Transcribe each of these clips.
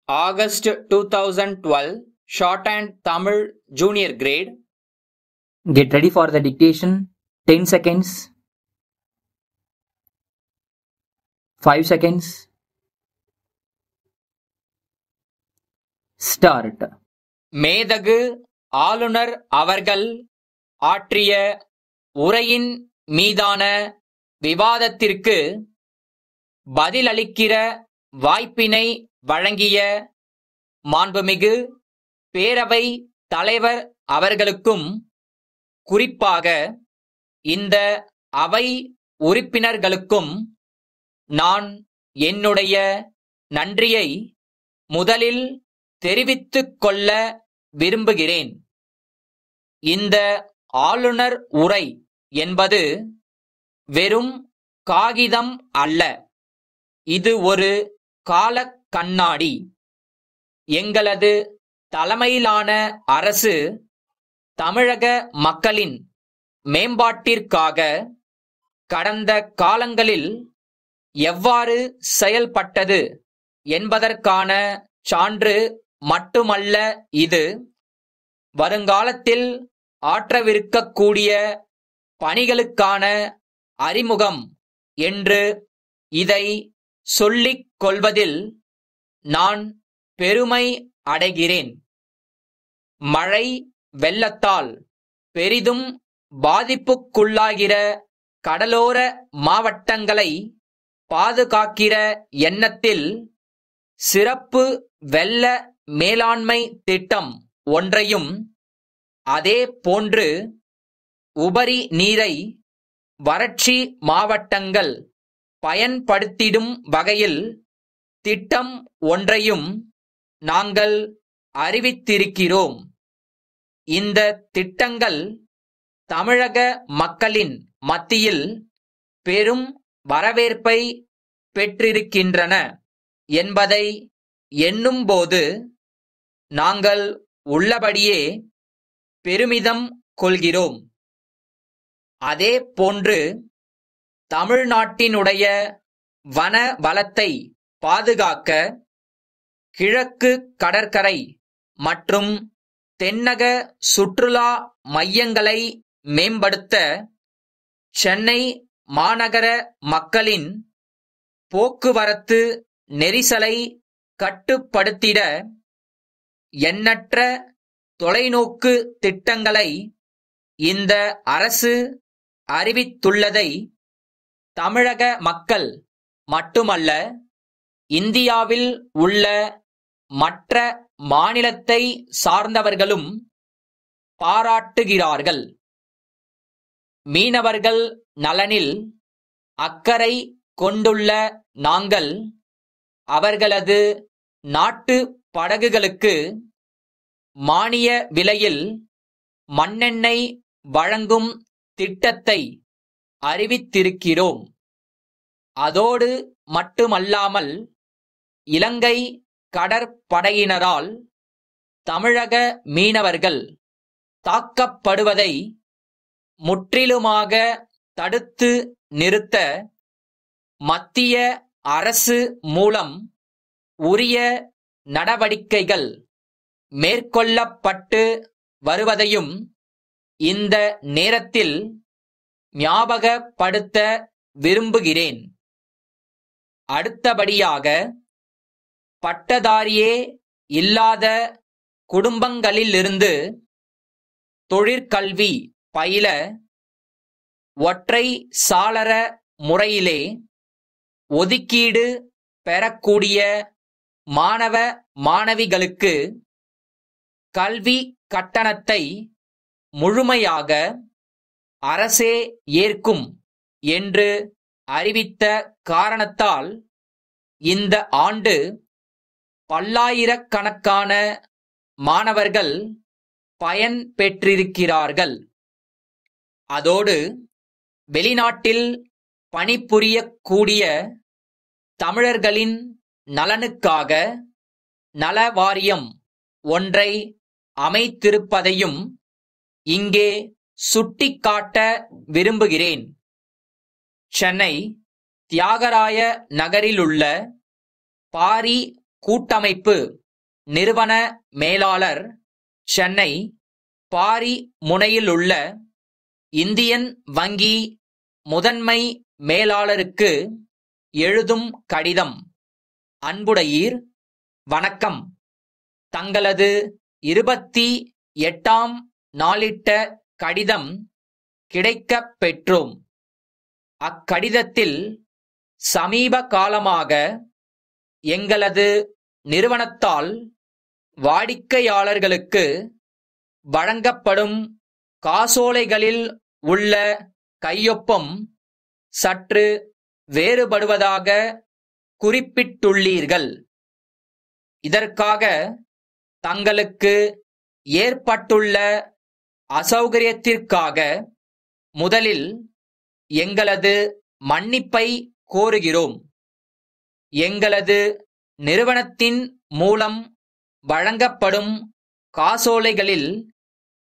August 2012, Shorthand Tamil Junior Grade. Get ready for the dictation. 10 seconds. 5 seconds. Start. மேதகு ஆளுநர் அவர்கள் ஆற்றிய உரையின் மீதான விவாதத்திற்கு பதிலளிக்கிற வாய்ப்பினை வழங்கிய மாண்புமிகு பேரவை தலைவர் அவர்களுக்கும் குறிப்பாக இந்த அவை உறுப்பினர்களுக்கும் நான் என்னுடைய நன்றியை முதலில் தெரிவித்துக் கொள்ள விரும்புகிறேன். இந்த ஆளுநர் உரை என்பது வெறும் காகிதம் அல்ல, இது ஒரு காலக் கண்ணாடி. எங்களது தலைமையிலான அரசு தமிழக மக்களின் மேம்பாட்டிற்காக கடந்த காலங்களில் எவ்வாறு செயல்பட்டது என்பதற்கான சான்று மட்டுமல்ல, இது வருங்காலத்தில் ஆற்றவிருக்கக்கூடிய பணிகளுக்கான அறிமுகம் என்று இதை சொல்லிக் கொள்வதில் நான் பெருமை அடைகிறேன். மழை வெள்ளத்தால் பெரிதும் பாதிப்புக்குள்ளாகிற கடலோர மாவட்டங்களை பாதுகாக்கிற எண்ணத்தில் சிறப்பு வெள்ள மேலாண்மை திட்டம் ஒன்றையும், அதே போன்று உபரி நீரை வறட்சி மாவட்டங்கள் பயன்படுத்திடும் வகையில் திட்டம் ஒன்றையும் நாங்கள் அறிவித்திருக்கிறோம். இந்த திட்டங்கள் தமிழக மக்களின் மத்தியில் பெரும் வரவேற்பை பெற்றிருக்கின்றன என்பதை எண்ணும்போது நாங்கள் உள்ளபடியே பெருமிதம் கொள்கிறோம். அதே போன்று தமிழ்நாட்டினுடைய வன வளத்தை பாதுகாக்க கிழக்கு கடற்கரை மற்றும் தென்னக சுற்றுலா மையங்களை மேம்படுத்த சென்னை மாநகர மக்களின் போக்குவரத்து நெரிசலை கட்டுப்படுத்திட எண்ணற்ற தொலைநோக்கு திட்டங்களை இந்த அரசு அறிவித்துள்ளதை தமிழக மக்கள் மட்டுமல்ல, இந்தியாவில் உள்ள மற்ற மாநிலத்தை சார்ந்தவர்களும் பாராட்டுகிறார்கள். மீனவர்கள் நலனில் அக்கறை கொண்டுள்ள நாங்கள் அவர்களது நாட்டு படகுகளுக்கு மானிய விலையில் மண்ணெண்ணெய் வழங்கும் திட்டத்தை அறிவித்திருக்கிறோம். அதோடு மட்டுமல்லாமல் இலங்கை கடற்படையினரால் தமிழக மீனவர்கள் தாக்கப்படுவதை முற்றிலுமாக தடுத்து நிறுத்த மத்திய அரசு மூலம் உரிய நடவடிக்கைகள் மேற்கொள்ளப்பட்டு வருவதையும் இந்த நேரத்தில் ஞாபகப்படுத்த விரும்புகிறேன். அடுத்தபடியாக, பட்டதாரியே இல்லாத குடும்பங்களிலிருந்து தொழிற்கல்வி பயில ஒற்றை சாளர முறையிலே ஒதுக்கீடு பெறக்கூடிய மாணவ மாணவிகளுக்கு கல்வி கட்டணத்தை முழுமையாக அரசே ஏற்கும் என்று அறிவித்த காரணத்தால் இந்த ஆண்டு பல்லாயிரக்கணக்கான மாணவர்கள் பயன் பெற்றிருக்கிறார்கள். அதோடு வெளிநாட்டில் பணிபுரியக்கூடிய தமிழர்களின் நலனுக்காக நல வாரியம் ஒன்றை அமைத்திருப்பதையும் இங்கே சுட்டிக்காட்ட விரும்புகிறேன். சென்னை தியாகராய நகரிலுள்ள பாரி கூட்டமைப்பு நிறுவன மேலாளர், சென்னை பாரிமுனையிலுள்ள இந்தியன் வங்கி முதன்மை மேலாளருக்கு எழுதும் கடிதம். அன்புடையீர், வணக்கம். தங்களது 28ஆம் நாளிட்ட கடிதம் கிடைக்கப் பெற்றோம். அக்கடிதத்தில் சமீப காலமாக எங்களது நிறுவனத்தால் வாடிக்கையாளர்களுக்கு வழங்கப்படும் காசோலைகளில் உள்ள கையொப்பம் சற்று வேறுபடுவதாக குறிப்பிட்டுள்ளீர்கள். இதற்காக தங்களுக்கு ஏற்பட்டுள்ள அசௌகரியத்திற்காக முதலில் எங்களது மன்னிப்பை கோருகிறோம். எங்களது நிறுவனத்தின் மூலம் வழங்கப்படும் காசோலைகளில்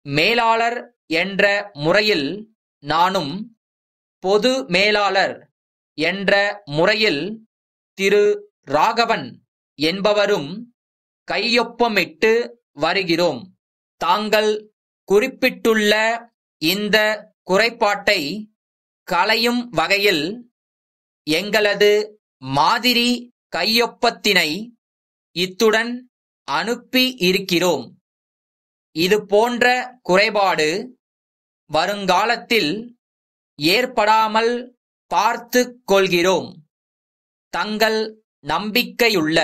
மேலாளர் என்ற முறையில் நானும், பொது மேலாளர் என்ற முறையில் திரு ராகவன் என்பவரும் கையொப்பமிட்டு வருகிறோம். தாங்கள் குறிப்பிட்டுள்ள இந்த குறைபாட்டை களையும் வகையில் எங்களது மாதிரி கையொப்பத்தினை இத்துடன் அனுப்பி இருக்கிறோம். இது போன்ற குறைபாடு வருங்காலத்தில் ஏற்படாமல் பார்த்துக் கொள்கிறோம். தங்கள் நம்பிக்கையுள்ள